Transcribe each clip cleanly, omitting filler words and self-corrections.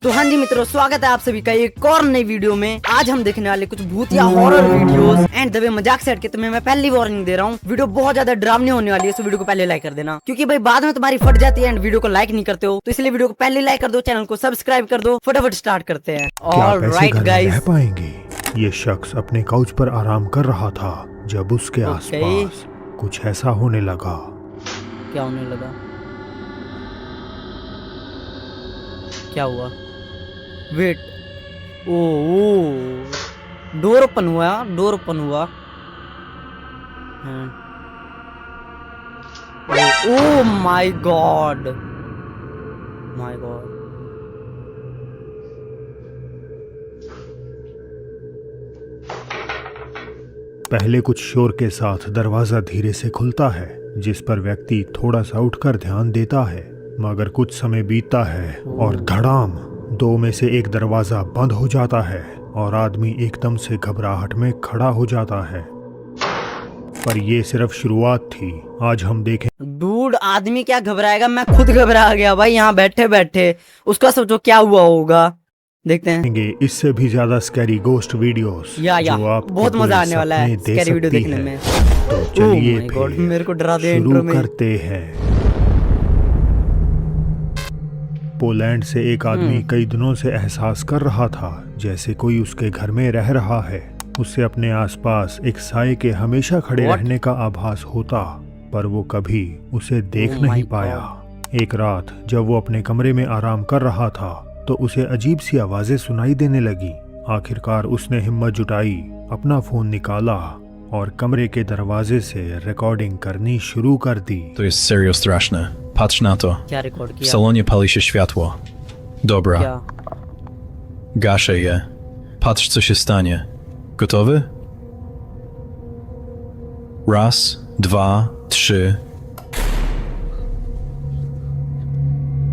तो हाँ जी मित्रों, स्वागत है आप सभी का एक और नई वीडियो में। आज हम देखने वाले कुछ भूतिया हॉरर वीडियोस एंड दबे मजाक से हटके तुम्हें मैं पहली वार्निंग दे रहा हूँ, वीडियो बहुत ज्यादा डरावनी होने वाली है। तो वीडियो को पहले लाइक कर देना, क्योंकि भाई बाद में तुम्हारी फट जाती है एंड वीडियो को लाइक नहीं करते हो। तो इसलिए वीडियो को पहले लाइक कर दो, चैनल को सब्सक्राइब कर दो। फटाफट स्टार्ट करते हैं। ऑलराइट गाइस, पाएंगे ये शख्स अपने काउच पर आराम कर रहा था जब उसके आसपास कुछ ऐसा होने लगा। क्या होने लगा? क्या हुआ? वेट, ओ डोर ओपन हुआ, डोर ओपन हुआ। Oh my God, my God. पहले कुछ शोर के साथ दरवाजा धीरे से खुलता है, जिस पर व्यक्ति थोड़ा सा उठकर ध्यान देता है। मगर कुछ समय बीतता है और धड़ाम, दो में से एक दरवाजा बंद हो जाता है और आदमी एकदम से घबराहट में खड़ा हो जाता है। पर ये सिर्फ शुरुआत थी। आज हम देखें। डूड, आदमी क्या घबराएगा, मैं खुद घबरा गया भाई यहाँ बैठे बैठे। उसका सोचो क्या हुआ होगा, देखते हैं। इससे भी ज्यादा स्कैरी गोस्ट वीडियोस जो आप बहुत मजा आने वाला है स्कैरी वीडियो देखने में। तो चलिए फिर मेरे को डरा दे, शुरू करते हैं। पोलैंड से एक आदमी कई दिनों से एहसास कर रहा था जैसे कोई उसके घर में रह रहा है। उससे अपने आसपास एक साये के हमेशा खड़े रहने का आभास होता, पर वो कभी उसे देख नहीं पाया। एक रात जब वो अपने कमरे में आराम कर रहा था तो उसे अजीब सी आवाजें सुनाई देने लगी। आखिरकार उसने हिम्मत जुटाई, अपना फोन निकाला और कमरे के दरवाजे से रिकॉर्डिंग करनी शुरू कर दी। To jest serio straszne. Patrz na to. क्या रिकॉर्ड W किया? salonie pali się światło. Dobra. क्या? Gaszę je. Patrz, co się stanie. Gotowy? Raz, dwa, trzy.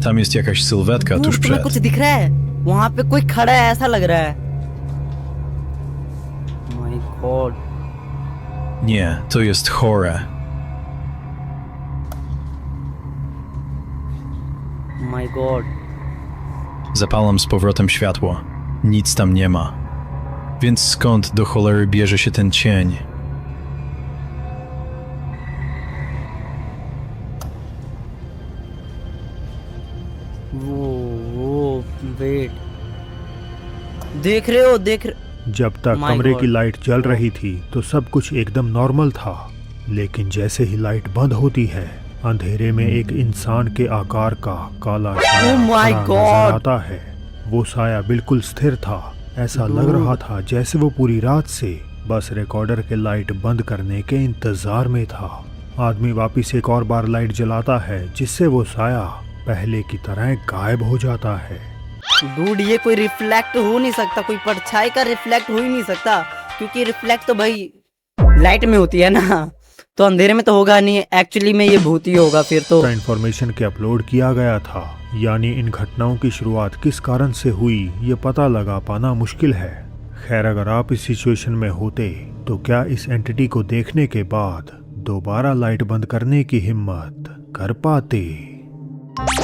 Tam jest jakaś sylwetka tuż तुम्हें przed. कुछ दिख रहा है? वहाँ पे कोई खड़ा है ऐसा लग रहा है। My God. Nie, to jest chore. My God. Zapalam z powrotem światło. Nic tam nie ma. Więc skąd do cholery bierze się ten cień? वो वेट, देख रहे हो? जब तक My कमरे God. की लाइट जल रही थी तो सब कुछ एकदम नॉर्मल था, लेकिन जैसे ही लाइट बंद होती है, अंधेरे में एक इंसान के आकार का काला साया Oh my खड़ा God. नजर आता है। वो साया बिल्कुल स्थिर था। ऐसा लग रहा था जैसे वो पूरी रात से बस रिकॉर्डर के लाइट बंद करने के इंतजार में था। आदमी वापिस एक और बार लाइट जलाता है, जिससे वो साया पहले की तरह गायब हो जाता है। डूड, ये कोई रिफ्लेक्ट हो नहीं सकता, कोई परछाई का रिफ्लेक्ट हो ही नहीं सकता, क्योंकि रिफ्लेक्ट तो भाई लाइट में होती है ना, तो अंधेरे में तो होगा नहीं। एक्चुअली में ये भूत ही होगा फिर तो। इंफॉर्मेशन के अपलोड किया गया था, यानी इन घटनाओं की शुरुआत किस कारण से हुई ये पता लगा पाना मुश्किल है। खैर, अगर आप इस सिचुएशन में होते तो क्या इस एंटिटी को देखने के बाद दोबारा लाइट बंद करने की हिम्मत कर पाते?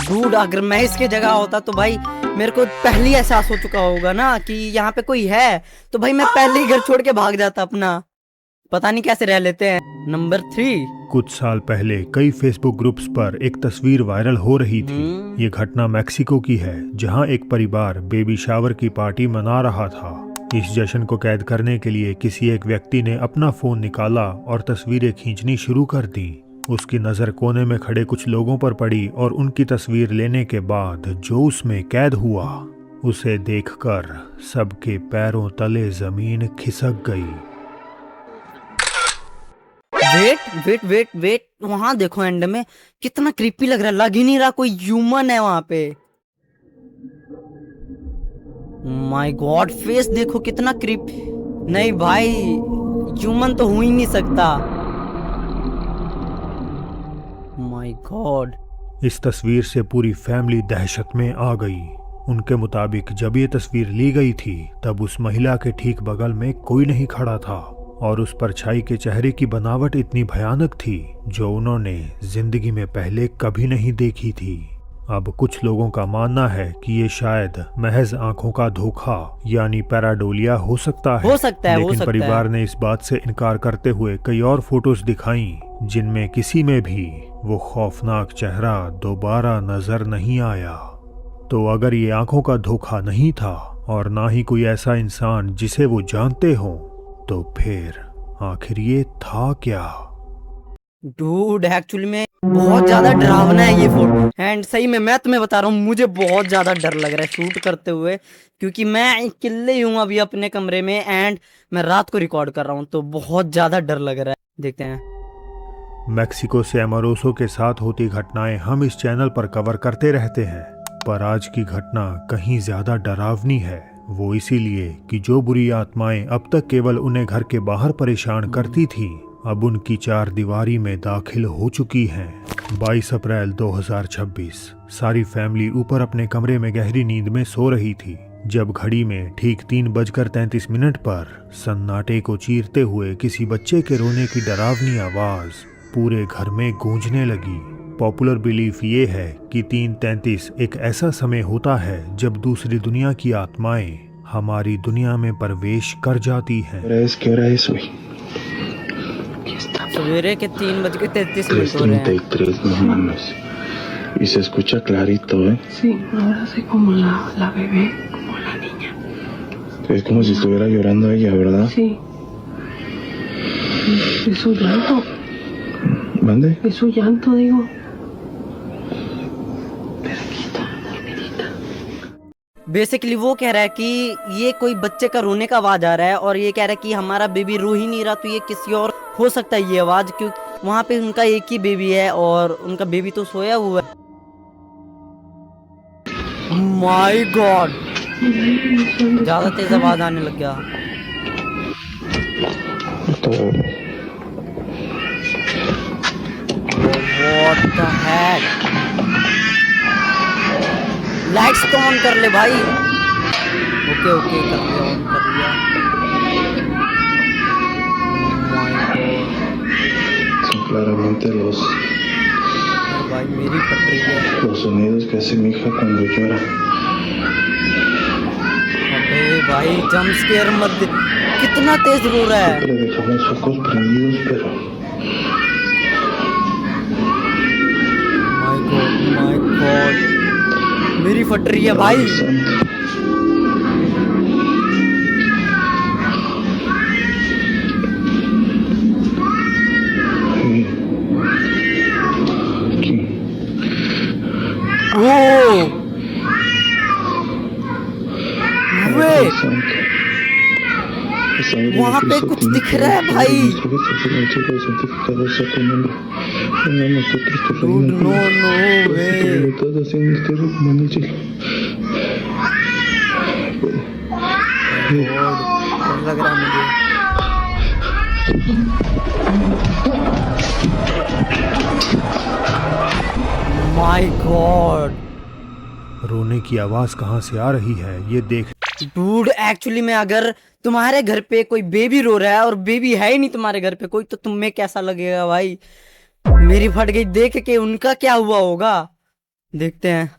डूड, अगर मैं इसके जगह होता तो भाई मेरे को पहले ही एहसास हो चुका होगा ना कि यहाँ पे कोई है, तो भाई मैं पहले ही घर छोड़ के भाग जाता अपना। पता नहीं कैसे रह लेते हैं। नंबर 3, कुछ साल पहले कई फेसबुक ग्रुप्स पर एक तस्वीर वायरल हो रही थी। ये घटना मैक्सिको की है, जहां एक परिवार बेबी शावर की पार्टी मना रहा था। इस जश्न को कैद करने के लिए किसी एक व्यक्ति ने अपना फोन निकाला और तस्वीरें खींचनी शुरू कर दी। उसकी नज़र कोने में खड़े कुछ लोगों पर पड़ी और उनकी तस्वीर लेने के बाद जो उसमें कैद हुआ, उसे देखकर सबके पैरों तले जमीन खिसक गई। वेट वेट वेट वेट, वहां देखो एंड में कितना क्रीपी लग रहा है। लग ही नहीं रहा कोई ह्यूमन है वहां पे। माय गॉड, फेस देखो कितना क्रीप। नहीं भाई, ह्यूमन तो हो ही नहीं सकता। My God. इस तस्वीर से पूरी फैमिली दहशत में आ गई। उनके मुताबिक जब ये तस्वीर ली गई थी तब उस महिला के ठीक बगल में कोई नहीं खड़ा था और उस परछाई के चेहरे की बनावट इतनी भयानक थी जो उन्होंने जिंदगी में पहले कभी नहीं देखी थी। अब कुछ लोगों का मानना है कि ये शायद महज आंखों का धोखा यानी पैराडोलिया हो सकता है। लेकिन परिवार ने इस बात से इनकार करते हुए कई और फोटोज दिखाई जिनमें किसी में भी वो खौफनाक चेहरा दोबारा नजर नहीं आया। तो अगर ये आंखों का धोखा नहीं था और ना ही कोई ऐसा इंसान जिसे वो जानते हो, तो फिर आखिर ये था क्या? डूड एक्चुअली में बहुत ज्यादा डरावना है ये फोटो। एंड सही में मैं तुम्हें बता रहा हूँ, मुझे बहुत ज्यादा डर लग रहा है शूट करते हुए, क्योंकि मैं अकेले ही हूँ अभी अपने कमरे में एंड मैं रात को रिकॉर्ड कर रहा हूँ, तो बहुत ज्यादा डर लग रहा है। देखते हैं। मेक्सिको से एमोरोसो के साथ होती घटनाएं हम इस चैनल पर कवर करते रहते हैं, पर आज की घटना कहीं ज्यादा डरावनी है। वो इसीलिए कि जो बुरी आत्माएं अब तक केवल उन्हें घर के बाहर परेशान करती थी, अब उनकी चार दीवारी में दाखिल हो चुकी हैं। 22 अप्रैल 2026 सारी फैमिली ऊपर अपने कमरे में गहरी नींद में सो रही थी जब घड़ी में ठीक 3:33 पर सन्नाटे को चीरते हुए किसी बच्चे के रोने की डरावनी आवाज पूरे घर में गूंजने लगी। पॉपुलर बिलीफ ये है कि 3:33 एक ऐसा समय होता है जब दूसरी दुनिया की आत्माएं हमारी दुनिया में प्रवेश कर जाती हैं। सवेरे के 3:33 हो रहे हैं। 3:33, no mames. Y se escucha clarito, ¿eh? Sí, ahora soy como la bebé, como la niña. Es como si estuviera llorando ella, ¿verdad? Sí. Es su llanto. ¿Mande? Es su llanto, digo. Pero aquí está, dormidita. Basically वो कह रहा है कि ये कोई बच्चे का रोने का आवाज आ रहा है और ये कह रहा है कि हमारा बेबी रो ही नहीं रहा, तो ये किसी और हो सकता है ये आवाज, क्योंकि वहां पे उनका एक ही बेबी है और उनका बेबी तो सोया हुआ है। माय गॉड, ज्यादा तेज आवाज आने लग गया। तो व्हाट द हेक, लाइट्स तो ऑन कर ले भाई। ओके ओके कर लिया, ऑन कर लिया। son claramente भाई मेरी फट रही है। los sonidos que hace mi hija cuando llora. अबे भाई जंप स्केयर मत दे, कितना तेज रो रहा है। Le dejamos los ojos prendidos, pero my God, मेरी फट रही है भाई। santo. वहाँ पे कुछ दिख रहा है भाई। नो लग रहा है मुझे। माय गॉड, रोने की आवाज कहाँ से आ रही है ये देख। डूड एक्चुअली में अगर तुम्हारे घर पे कोई बेबी रो रहा है और बेबी है ही नहीं तुम्हारे घर पे कोई, तो तुम्हें कैसा लगेगा भाई। मेरी फट गई देख के, उनका क्या हुआ होगा, देखते हैं।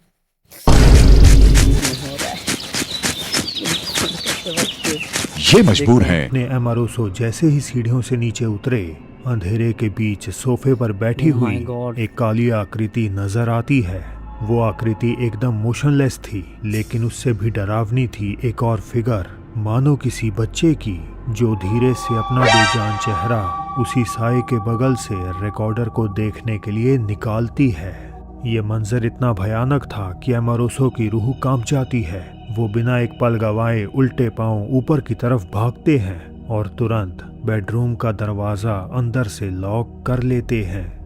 ये मजबूर हैं। ने एमोरोसो जैसे ही सीढ़ियों से नीचे उतरे, अंधेरे के बीच सोफे पर बैठी Oh my हुई God. एक काली आकृति नजर आती है। वो आकृति एकदम मोशनलेस थी, लेकिन उससे भी डरावनी थी एक और फिगर, मानो किसी बच्चे की, जो धीरे से अपना बेजान चेहरा उसी साए के बगल से रिकॉर्डर को देखने के लिए निकालती है। ये मंजर इतना भयानक था कि एमोरोसो की रूह कांप जाती है। वो बिना एक पल गवाए उल्टे पांव ऊपर की तरफ भागते हैं और तुरंत बेडरूम का दरवाजा अंदर से लॉक कर लेते हैं।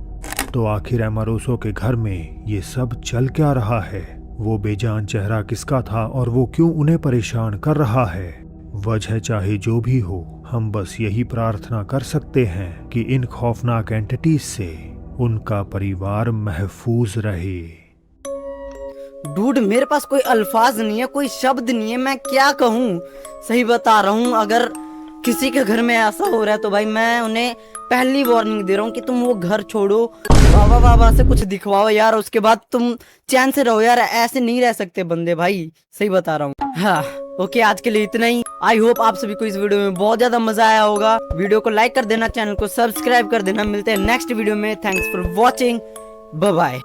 तो आखिर एमोरोसो के घर में ये सब चल क्या रहा है? वो बेजान चेहरा किसका था और वो क्यों उन्हें परेशान कर रहा है? वजह चाहे जो भी हो, हम बस यही प्रार्थना कर सकते हैं कि इन खौफनाक एंटिटीज से उनका परिवार महफूज रहे। डूड मेरे पास कोई अल्फाज नहीं है, कोई शब्द नहीं है, मैं क्या कहूँ। सही बता रहा हूँ, अगर किसी के घर में ऐसा हो रहा है तो भाई मैं उन्हें पहली वार्निंग दे रहा हूँ कि तुम वो घर छोड़ो। बाबा बाबा से कुछ दिखवाओ यार, उसके बाद तुम चैन से रहो यार, ऐसे नहीं रह सकते बंदे भाई, सही बता रहा हूँ। हाँ ओके, आज के लिए इतना ही। आई होप आप सभी को इस वीडियो में बहुत ज्यादा मजा आया होगा। वीडियो को लाइक कर देना, चैनल को सब्सक्राइब कर देना। मिलते हैं नेक्स्ट वीडियो में। Thanks for watching, bye bye.